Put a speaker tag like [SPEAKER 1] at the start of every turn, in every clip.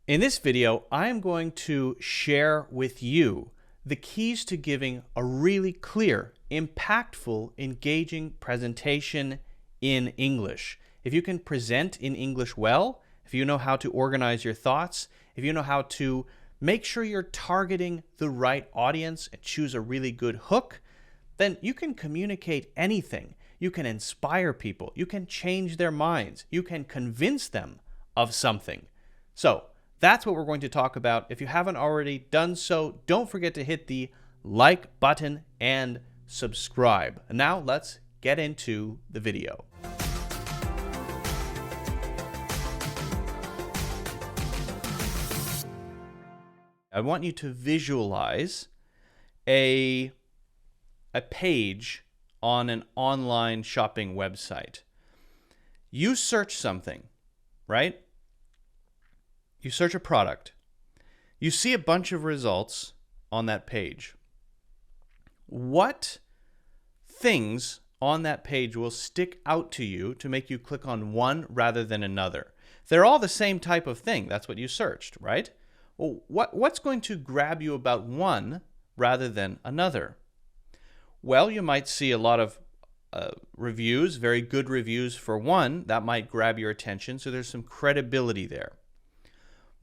[SPEAKER 1] In this video, I am going to share with you the keys to giving a really clear, impactful, engaging presentation in English. If you can present in English well, if you know how to organize your thoughts, if you know how to make sure you're targeting the right audience and choose a really good hook, then you can communicate anything. You can inspire people. You can change their minds. You can convince them of something. So, that's what we're going to talk about. If you haven't already done so, don't forget to hit the like button and subscribe. And now let's get into the video. I want you to visualize a page on an online shopping website. You search something, right? You search a product. You see a bunch of results on that page. What things on that page will stick out to you to make you click on one rather than another? They're all the same type of thing. That's what you searched, right? Well, what's going to grab you about one rather than another? Well, you might see a lot of reviews, very good reviews for one. That might grab your attention, so there's some credibility there.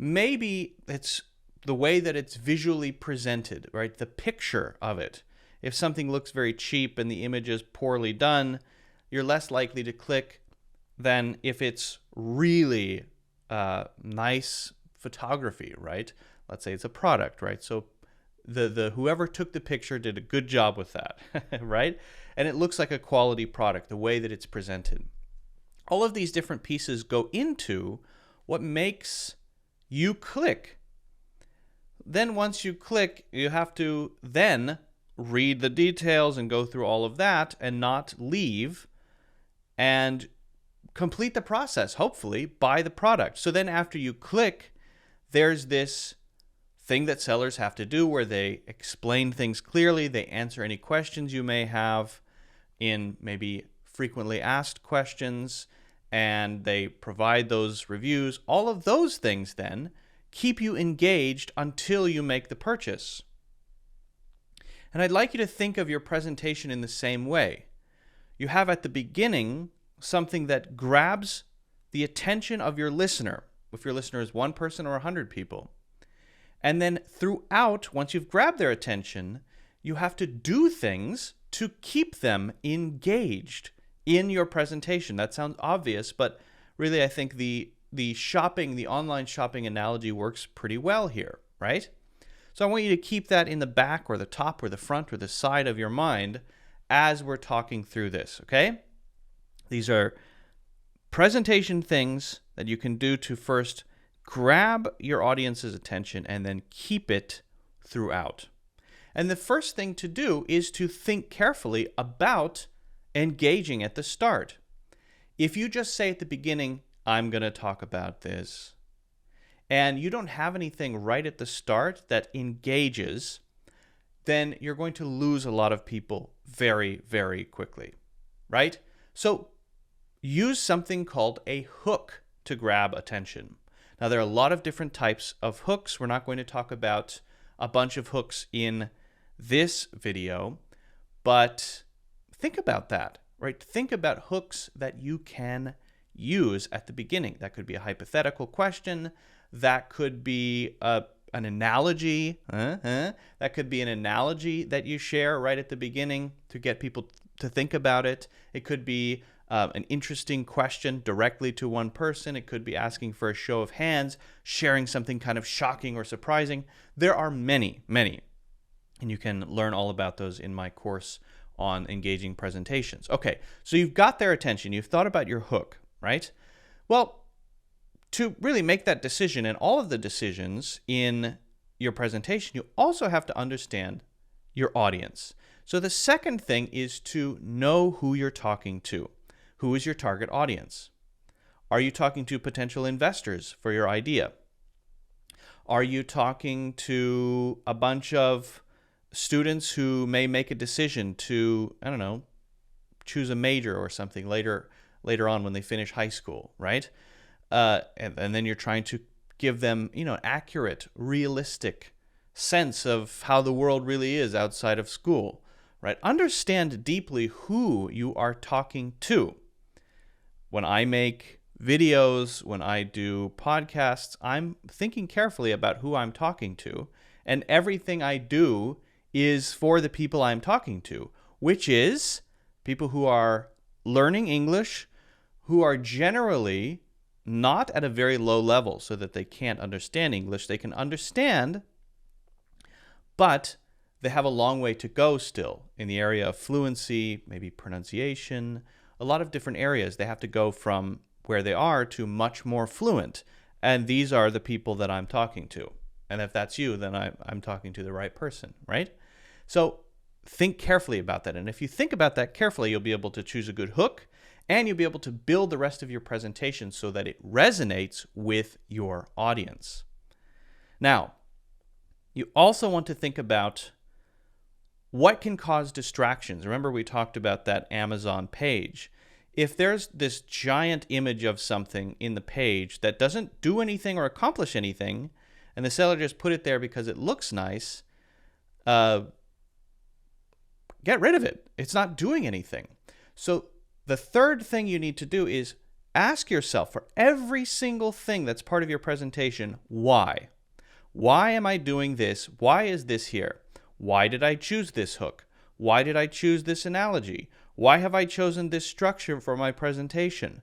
[SPEAKER 1] Maybe it's the way that it's visually presented, right? The picture of it. If something looks very cheap and the image is poorly done, you're less likely to click than if it's really nice photography, right? Let's say it's a product, right? So the whoever took the picture did a good job with that, right? And it looks like a quality product, the way that it's presented. All of these different pieces go into what makes you click. Then once you click, you have to then read the details and go through all of that and not leave and complete the process, hopefully, buy the product. So then after you click, there's this thing that sellers have to do where they explain things clearly, they answer any questions you may have in maybe frequently asked questions, and they provide those reviews. All of those things then keep you engaged until you make the purchase. And I'd like you to think of your presentation in the same way. You have at the beginning something that grabs the attention of your listener, if your listener is one person or 100 people. And then throughout, once you've grabbed their attention, you have to do things to keep them engaged in your presentation. That sounds obvious, but really I think the online shopping analogy works pretty well here, right? So I want you to keep that in the back or the top or the front or the side of your mind as we're talking through this, okay? These are presentation things that you can do to first grab your audience's attention and then keep it throughout. And the first thing to do is to think carefully about engaging at the start. If you just say at the beginning, I'm going to talk about this, and you don't have anything right at the start that engages, then you're going to lose a lot of people very, very quickly, right? So use something called a hook to grab attention. Now, there are a lot of different types of hooks. We're not going to talk about a bunch of hooks in this video, but think about that, right? Think about hooks that you can use at the beginning. That could be a hypothetical question. That could be an analogy. That could be an analogy that you share right at the beginning to get people to think about it. It could be an interesting question directly to one person. It could be asking for a show of hands, sharing something kind of shocking or surprising. There are many, many. And you can learn all about those in my course on engaging presentations. Okay, so you've got their attention. You've thought about your hook, right? Well, to really make that decision and all of the decisions in your presentation, you also have to understand your audience. So the second thing is to know who you're talking to. Who is your target audience? Are you talking to potential investors for your idea? Are you talking to a bunch of students who may make a decision to, I don't know, choose a major or something later on when they finish high school, right? And then you're trying to give them, an accurate, realistic sense of how the world really is outside of school, right? Understand deeply who you are talking to. When I make videos, when I do podcasts, I'm thinking carefully about who I'm talking to, and everything I do is for the people I'm talking to, which is people who are learning English, who are generally not at a very low level so that they can't understand English. They can understand, but they have a long way to go still in the area of fluency, maybe pronunciation, a lot of different areas. They have to go from where they are to much more fluent. And these are the people that I'm talking to. And if that's you, then I'm talking to the right person, right? So think carefully about that. And if you think about that carefully, you'll be able to choose a good hook, and you'll be able to build the rest of your presentation so that it resonates with your audience. Now, you also want to think about what can cause distractions. Remember, we talked about that Amazon page. If there's this giant image of something in the page that doesn't do anything or accomplish anything, and the seller just put it there because it looks nice, get rid of it. It's not doing anything. So the third thing you need to do is ask yourself, for every single thing that's part of your presentation, why? Why am I doing this? Why is this here? Why did I choose this hook? Why did I choose this analogy? Why have I chosen this structure for my presentation?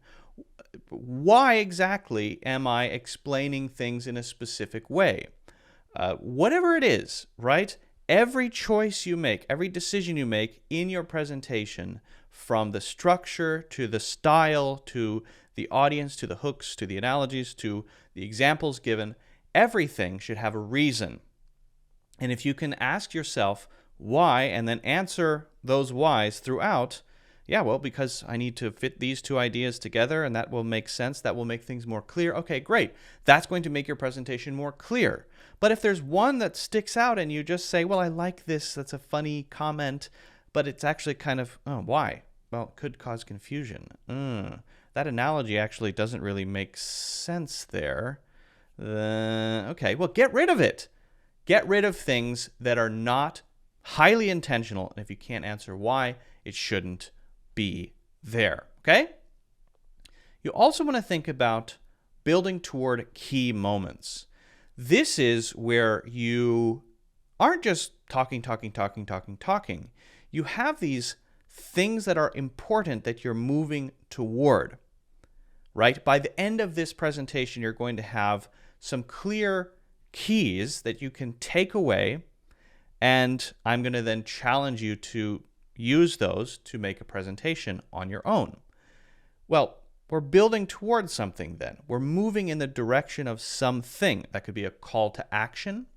[SPEAKER 1] Why exactly am I explaining things in a specific way? Whatever it is, right? Every choice you make, every decision you make in your presentation, from the structure to the style to the audience to the hooks to the analogies to the examples given, everything should have a reason. And if you can ask yourself why and then answer those whys throughout, yeah, well, because I need to fit these two ideas together and that will make sense, that will make things more clear. Okay, great. That's going to make your presentation more clear. But if there's one that sticks out and you just say, well, I like this, that's a funny comment, but it's actually kind of, oh, why? Well, it could cause confusion. That analogy actually doesn't really make sense there. Okay, well, get rid of it. Get rid of things that are not highly intentional. And if you can't answer why, it shouldn't be there. Okay? You also want to think about building toward key moments. This is where you aren't just talking. You have these things that are important that you're moving toward, right? By the end of this presentation, you're going to have some clear keys that you can take away, and I'm going to then challenge you to use those to make a presentation on your own. Well, we're building towards something then. We're moving in the direction of something. That could be a call to action.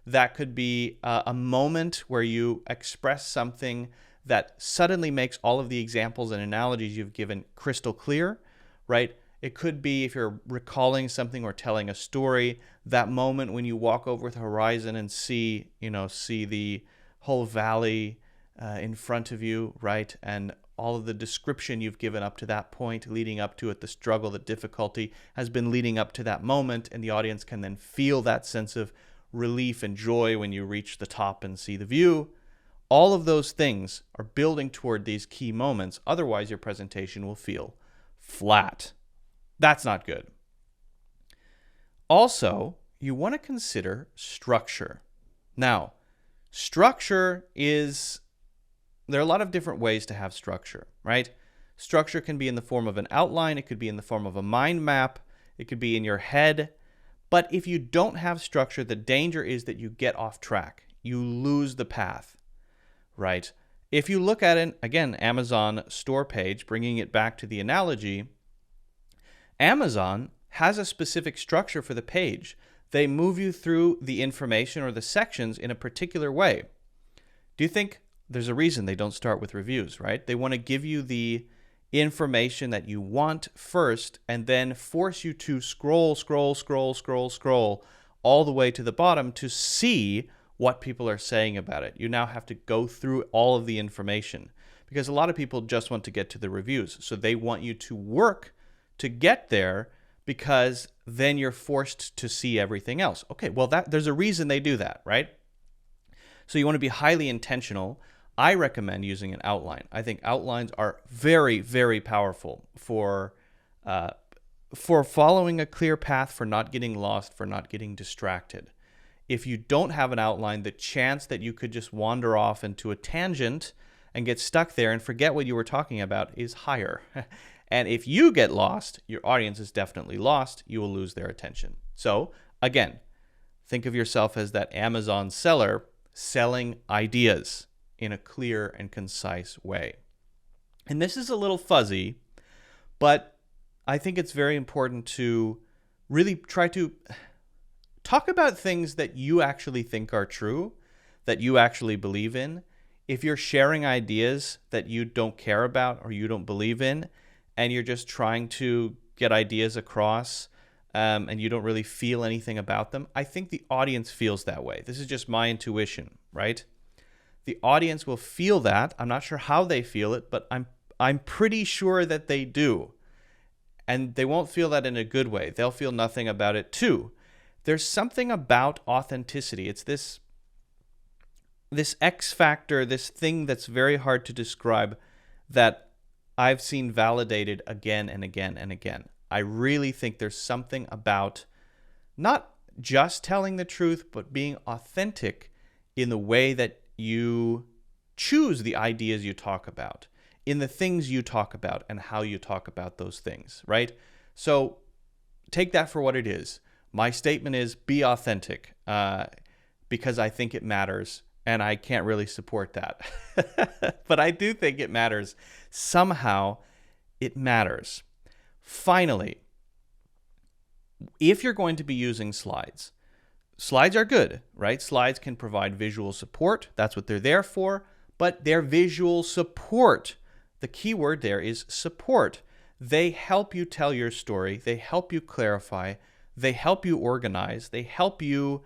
[SPEAKER 1] That could be a moment where you express something that suddenly makes all of the examples and analogies you've given crystal clear, right? It could be, if you're recalling something or telling a story, that moment when you walk over the horizon and see the whole valley in front of you, right? And all of the description you've given up to that point, leading up to it, the struggle, the difficulty has been leading up to that moment, and the audience can then feel that sense of relief and joy when you reach the top and see the view. All of those things are building toward these key moments. Otherwise, your presentation will feel flat. That's not good. Also, you want to consider structure. Now, structure is, there are a lot of different ways to have structure, right? Structure can be in the form of an outline. It could be in the form of a mind map. It could be in your head. But if you don't have structure, the danger is that you get off track. You lose the path, right? If you look at it, again, Amazon store page, bringing it back to the analogy, Amazon has a specific structure for the page. They move you through the information or the sections in a particular way. Do you think there's a reason they don't start with reviews, right? They want to give you the information that you want first and then force you to scroll all the way to the bottom to see what people are saying about it. You now have to go through all of the information because a lot of people just want to get to the reviews. So they want you to work to get there, because then you're forced to see everything else. Okay, well, there's a reason they do that, right? So you want to be highly intentional. I recommend using an outline. I think outlines are very, very powerful for following a clear path, for not getting lost, for not getting distracted. If you don't have an outline, the chance that you could just wander off into a tangent and get stuck there and forget what you were talking about is higher. And if you get lost, your audience is definitely lost. You will lose their attention. So again, think of yourself as that Amazon seller selling ideas in a clear and concise way. And this is a little fuzzy, but I think it's very important to really try to talk about things that you actually think are true, that you actually believe in. If you're sharing ideas that you don't care about or you don't believe in, and you're just trying to get ideas across, and you don't really feel anything about them, I think the audience feels that way. This is just my intuition, right? The audience will feel that. I'm not sure how they feel it, but I'm pretty sure that they do. And they won't feel that in a good way. They'll feel nothing about it too. There's something about authenticity. It's this X factor, this thing that's very hard to describe, that I've seen validated again and again and again. I really think there's something about not just telling the truth, but being authentic in the way that you choose the ideas you talk about, in the things you talk about, and how you talk about those things, right? So take that for what it is. My statement is be authentic, because I think it matters, and I can't really support that. But I do think it matters. Somehow it matters. Finally, if you're going to be using slides, slides are good, right? Slides can provide visual support. That's what they're there for, but they're visual support. The key word there is support. They help you tell your story. They help you clarify. They help you organize. They help you,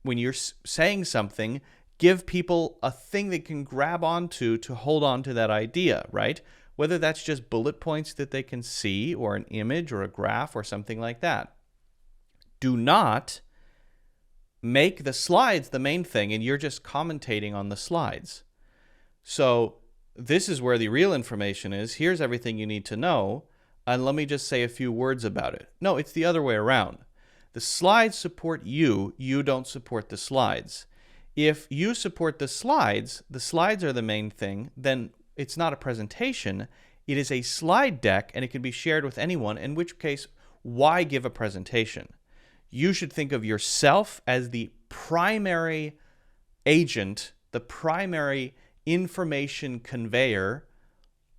[SPEAKER 1] when you're saying something, give people a thing they can grab onto to hold on to that idea, right? Whether that's just bullet points that they can see, or an image or a graph or something like that. Do not make the slides the main thing and you're just commentating on the slides. So this is where the real information is. Here's everything you need to know, and let me just say a few words about it. No, it's the other way around. The slides support you. You don't support the slides. If you support the slides are the main thing, then it's not a presentation. It is a slide deck, and it can be shared with anyone, in which case, why give a presentation? You should think of yourself as the primary agent, the primary information conveyor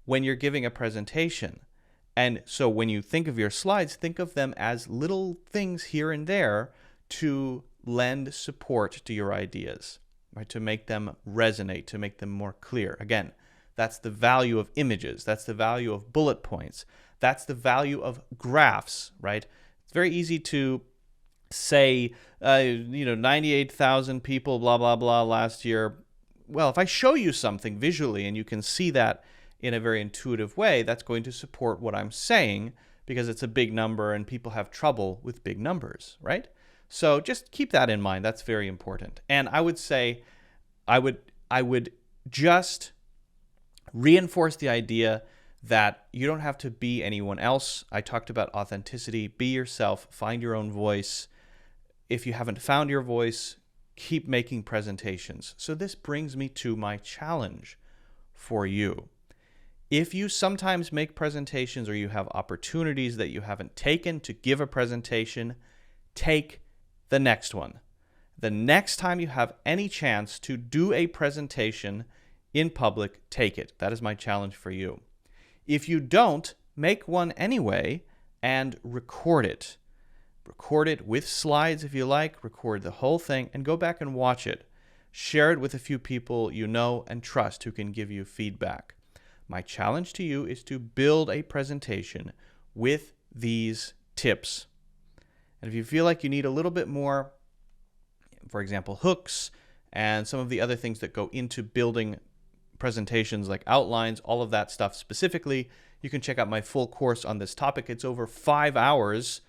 [SPEAKER 1] when you're giving a presentation. And so when you think of your slides, think of them as little things here and there to lend support to your ideas, right? To make them resonate, to make them more clear. Again, that's the value of images. That's the value of bullet points. That's the value of graphs, right? It's very easy to say, 98,000 people, blah, blah, blah, last year. Well, if I show you something visually and you can see that in a very intuitive way, that's going to support what I'm saying, because it's a big number and people have trouble with big numbers, right? So just keep that in mind. That's very important. And I would say, I would just reinforce the idea that you don't have to be anyone else. I talked about authenticity. Be yourself. Find your own voice. If you haven't found your voice, keep making presentations. So this brings me to my challenge for you. If you sometimes make presentations, or you have opportunities that you haven't taken to give a presentation, take the next one. The next time you have any chance to do a presentation in public, take it. That is my challenge for you. If you don't, make one anyway and record it. Record it with slides if you like, record the whole thing, and go back and watch it. Share it with a few people you know and trust who can give you feedback. My challenge to you is to build a presentation with these tips. And if you feel like you need a little bit more, for example, hooks and some of the other things that go into building presentations like outlines, all of that stuff specifically, you can check out my full course on this topic. It's over 5 hours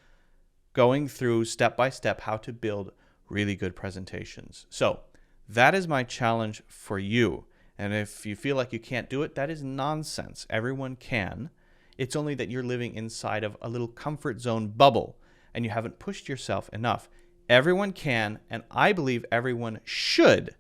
[SPEAKER 1] going through step by step how to build really good presentations. So that is my challenge for you. And if you feel like you can't do it, that is nonsense. Everyone can. It's only that you're living inside of a little comfort zone bubble and you haven't pushed yourself enough. Everyone can, and I believe everyone should,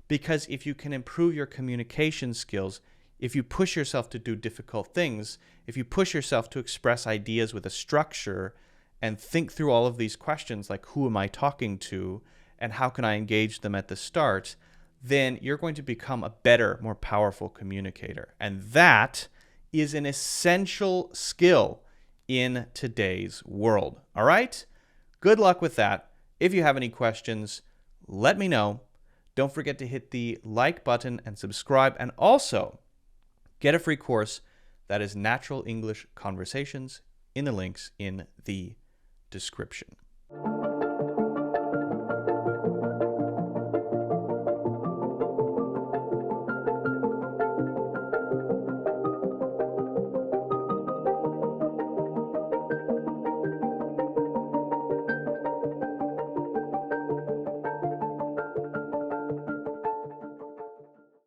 [SPEAKER 1] because if you can improve your communication skills, if you push yourself to do difficult things, if you push yourself to express ideas with a structure and think through all of these questions like who am I talking to and how can I engage them at the start, then you're going to become a better, more powerful communicator. And that is an essential skill in today's world. All right? Good luck with that. If you have any questions, let me know. Don't forget to hit the like button and subscribe, and also get a free course that is Natural English Conversations in the links in the description.